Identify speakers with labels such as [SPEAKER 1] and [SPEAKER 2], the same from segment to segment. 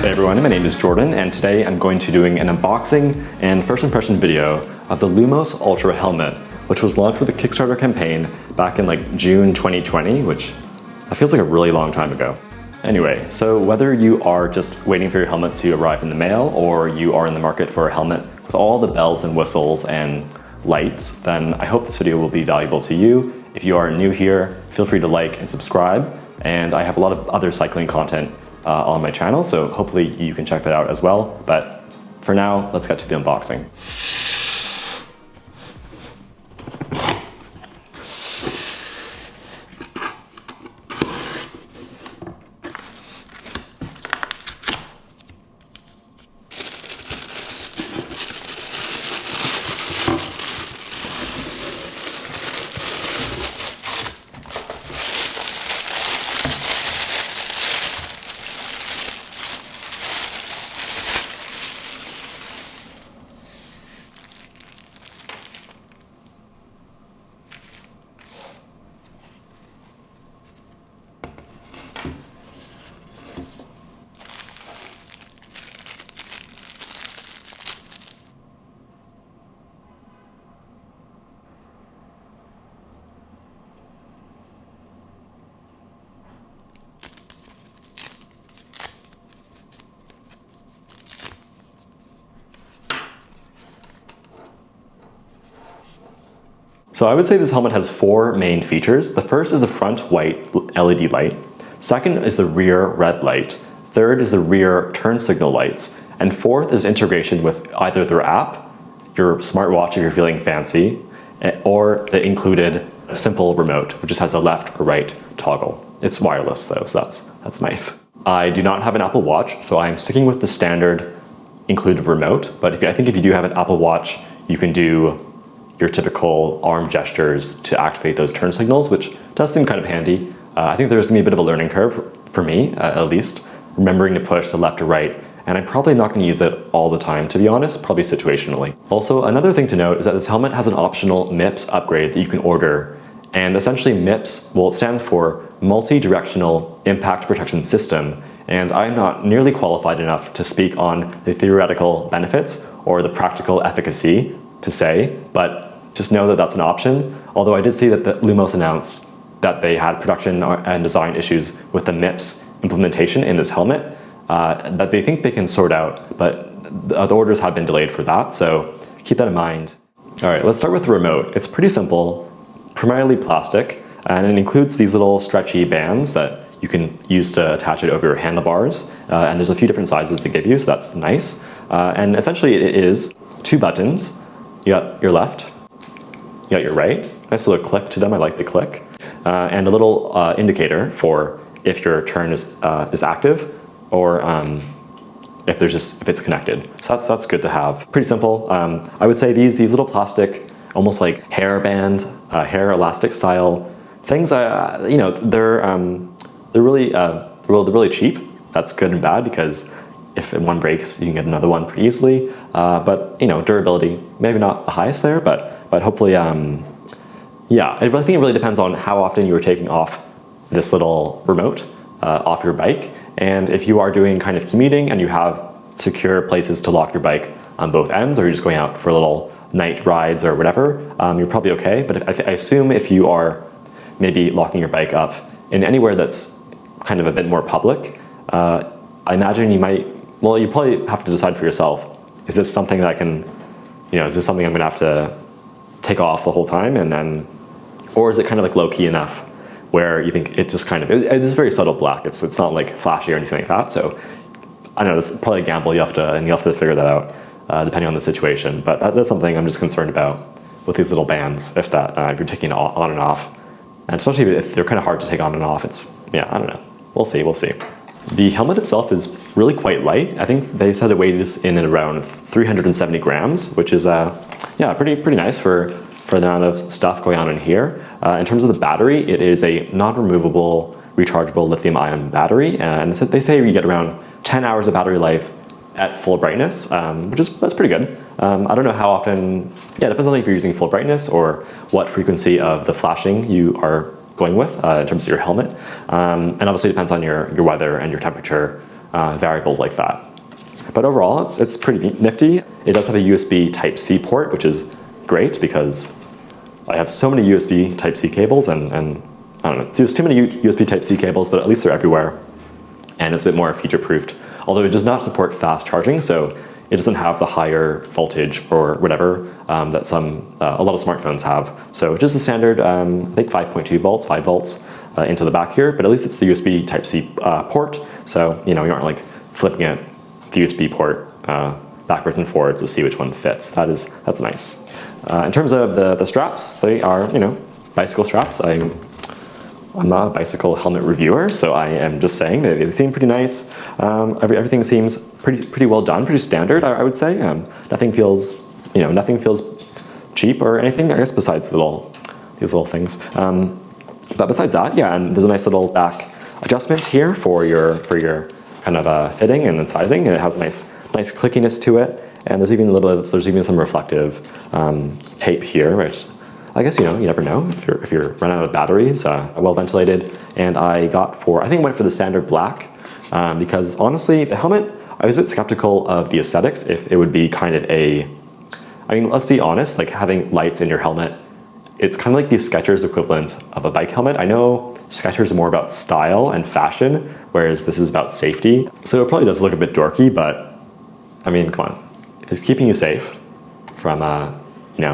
[SPEAKER 1] Hey everyone, my name is Jordan, and today I'm going to be doing an unboxing and first impression video of the Lumos Ultra Helmet, which was launched with a Kickstarter campaign back in like June 2020, which feels like a really long time ago. Anyway, so whether you are just waiting for your helmet to arrive in the mail or you are in the market for a helmet with all the bells and whistles and lights, then I hope this video will be valuable to you. If you are new here, feel free to like and subscribe, and I have a lot of other cycling content on my channel, so hopefully you can check that out as well. But for now, let's get to the unboxing. So I would say this helmet has four main features. The first is the front white LED light. Second is the rear red light. Third is the rear turn signal lights. And fourth is integration with either their app, your smartwatch if you're feeling fancy, or the included simple remote, which just has a left or right toggle. It's wireless though, so that's nice. I do not have an Apple Watch, so I'm sticking with the standard included remote. But I think if you do have an Apple Watch, you can do your typical arm gestures to activate those turn signals, which does seem kind of handy. I think there's gonna be a bit of a learning curve for me, at least, remembering to push to left or right, and I'm probably not gonna use it all the time, to be honest, probably situationally. Also, another thing to note is that this helmet has an optional MIPS upgrade that you can order, and essentially MIPS, well, it stands for Multi-Directional Impact Protection System, and I'm not nearly qualified enough to speak on the theoretical benefits or the practical efficacy to say, but just know that that's an option. Although I did see that the Lumos announced that they had production and design issues with the MIPS implementation in this helmet that they think they can sort out, but the orders have been delayed for that, so keep that in mind. All right, let's start with the remote. It's pretty simple, primarily plastic, and it includes these little stretchy bands that you can use to attach it over your handlebars, and there's a few different sizes they give you, so that's nice. And essentially it is two buttons. You got your left, you got your right. Nice little click to them, I like the click. And a little indicator for if your turn is active or if it's connected. So that's good to have. Pretty simple. I would say these little plastic, almost like hair band, hair elastic style things. They're really cheap. That's good and bad because if one breaks, you can get another one pretty easily. But durability, maybe not the highest there, but hopefully, yeah. I think it really depends on how often you are taking off this little remote off your bike. And if you are doing kind of commuting and you have secure places to lock your bike on both ends, or you're just going out for little night rides or whatever, you're probably okay. But I assume if you are maybe locking your bike up in anywhere that's kind of a bit more public, I imagine you probably have to decide for yourself, is this something that I can, is this something I'm gonna have to take off the whole time or is it kind of like low key enough where you think it just kind of, it is very subtle black. It's not like flashy or anything like that. So I don't know, it's probably a gamble you have to figure that out depending on the situation. But that is something I'm just concerned about with these little bands, if you're taking it on and off. And especially if they're kind of hard to take on and off, I don't know. We'll see. The helmet itself is really quite light. I think they said it weighs in at around 370 grams, which is pretty nice for the amount of stuff going on in here. In terms of the battery, it is a non-removable rechargeable lithium-ion battery, and they say you get around 10 hours of battery life at full brightness, that's pretty good. I don't know how often, it depends on if you're using full brightness or what frequency of the flashing you are going with in terms of your helmet. And obviously it depends on your weather and your temperature variables like that. But overall, it's pretty nifty. It does have a USB Type-C port, which is great because I have so many USB Type-C cables and I don't know, there's too many USB Type-C cables, but at least they're everywhere. And it's a bit more future-proofed. Although it does not support fast charging, so it doesn't have the higher voltage or whatever that a lot of smartphones have. So just a standard, I think 5.2 volts, 5 volts into the back here, but at least it's the USB Type-C port. So, you aren't like flipping it, the USB port backwards and forwards to see which one fits. That's nice. In terms of the straps, they are, bicycle straps. I'm not a bicycle helmet reviewer, so I am just saying that they seem pretty nice. Everything seems pretty well done, pretty standard, I would say. Nothing feels cheap or anything, I guess, besides these little things. But besides that, yeah, and there's a nice little back adjustment here for your kind of fitting and then sizing, and it has a nice clickiness to it. And there's even some reflective tape here, which I guess, you never know if you're running out of batteries, well ventilated. And I went for the standard black because honestly, the helmet, I was a bit skeptical of the aesthetics, if it would be kind of let's be honest, like having lights in your helmet, it's kind of like the Skechers equivalent of a bike helmet. I know Skechers are more about style and fashion, whereas this is about safety. So it probably does look a bit dorky, but I mean, come on. If it's keeping you safe from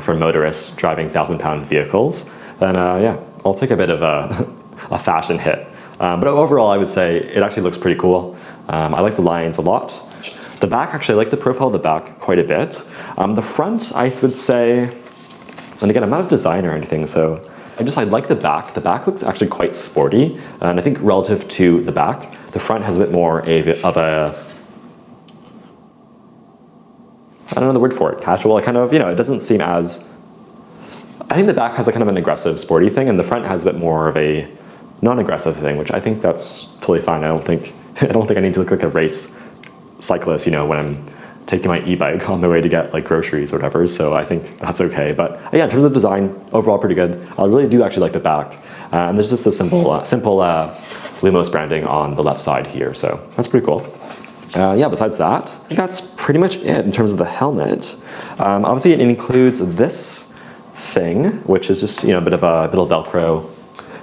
[SPEAKER 1] from motorists driving 1,000-pound vehicles, then yeah, I'll take a bit of a fashion hit. But overall, I would say it actually looks pretty cool. I like the lines a lot. The back, actually, I like the profile of the back quite a bit. The front, I would say, and again, I'm not a designer or anything, so I like the back. The back looks actually quite sporty, and I think relative to the back, the front has a bit more of a I don't know the word for it, casual, kind of, it doesn't seem as, I think the back has a kind of an aggressive, sporty thing, and the front has a bit more of a non-aggressive thing, which I think that's totally fine. I don't think I need to look like a race cyclist, when I'm taking my e-bike on the way to get like groceries or whatever, so I think that's okay. But yeah, in terms of design, overall pretty good. I really do actually like the back. And there's just the simple Lumos branding on the left side here, so that's pretty cool. Yeah, besides that, I think that's pretty much it in terms of the helmet. Obviously, it includes this thing, which is just a bit of Velcro,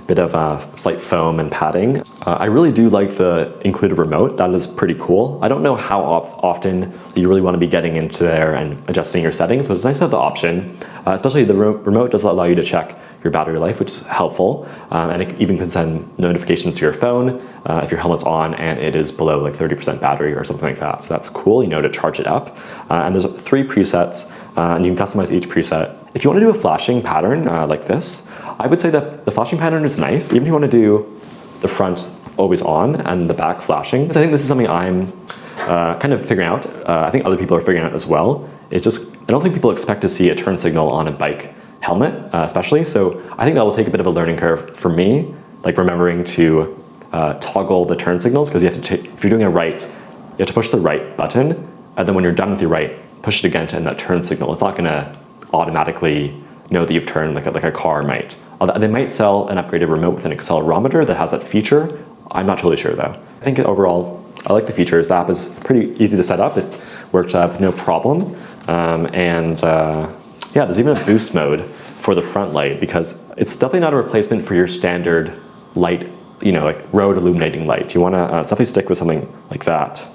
[SPEAKER 1] bit of slight foam and padding. I really do like the included remote. That is pretty cool. I don't know how often you really want to be getting into there and adjusting your settings, but it's nice to have the option. Especially the remote does allow you to check your battery life, which is helpful, and it even can send notifications to your phone if your helmet's on and it is below like 30% battery or something like that. So that's cool, to charge it up. And there's 3 presets, and you can customize each preset. If you want to do a flashing pattern like this, I would say that the flashing pattern is nice, even if you want to do the front always on and the back flashing. So I think this is something I'm kind of figuring out. I think other people are figuring out as well. It's just, I don't think people expect to see a turn signal on a bike helmet, especially. So I think that will take a bit of a learning curve for me, like remembering to toggle the turn signals, because you have to if you're doing a right, you have to push the right button, and then when you're done with your right, push it again to end that turn signal. It's not going to automatically know that you've turned like a car might. They might sell an upgraded remote with an accelerometer that has that feature. I'm not totally sure though. I think overall, I like the features. The app is pretty easy to set up. It works with no problem. Yeah, there's even a boost mode for the front light, because it's definitely not a replacement for your standard light, like road illuminating light. You want to definitely stick with something like that.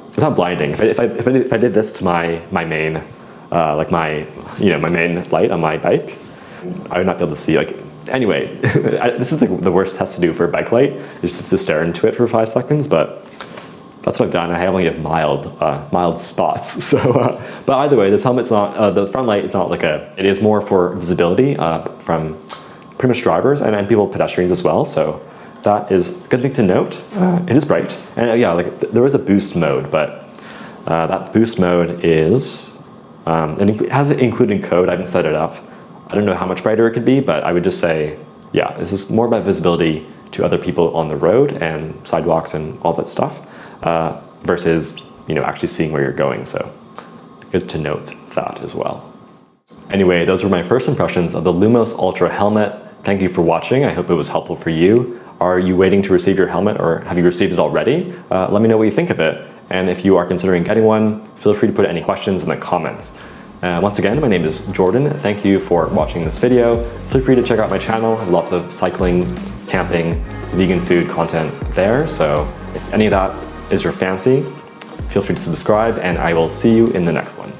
[SPEAKER 1] It's not blinding. If I did this to my main, like my main light on my bike, I would not be able to see. Anyway, this is the worst test to do for a bike light, is just to stare into it for 5 seconds, but that's what I've done. I only have mild spots. So, but either way, this helmet's not, the front light is not it is more for visibility from pretty much drivers and people, pedestrians as well. So that is a good thing to note. It is bright. And yeah, there is a boost mode, but that boost mode is, and it has an including code. I haven't set it up. I don't know how much brighter it could be, but I would just say, yeah, this is more about visibility to other people on the road and sidewalks and all that stuff, versus, actually seeing where you're going. So good to note that as well. Anyway, those were my first impressions of the Lumos Ultra Helmet. Thank you for watching. I hope it was helpful for you. Are you waiting to receive your helmet, or have you received it already? Let me know what you think of it. And if you are considering getting one, feel free to put any questions in the comments. Once again, my name is Jordan. Thank you for watching this video. Feel free to check out my channel. I have lots of cycling, camping, vegan food content there. So if any of that is your fancy, feel free to subscribe, and I will see you in the next one.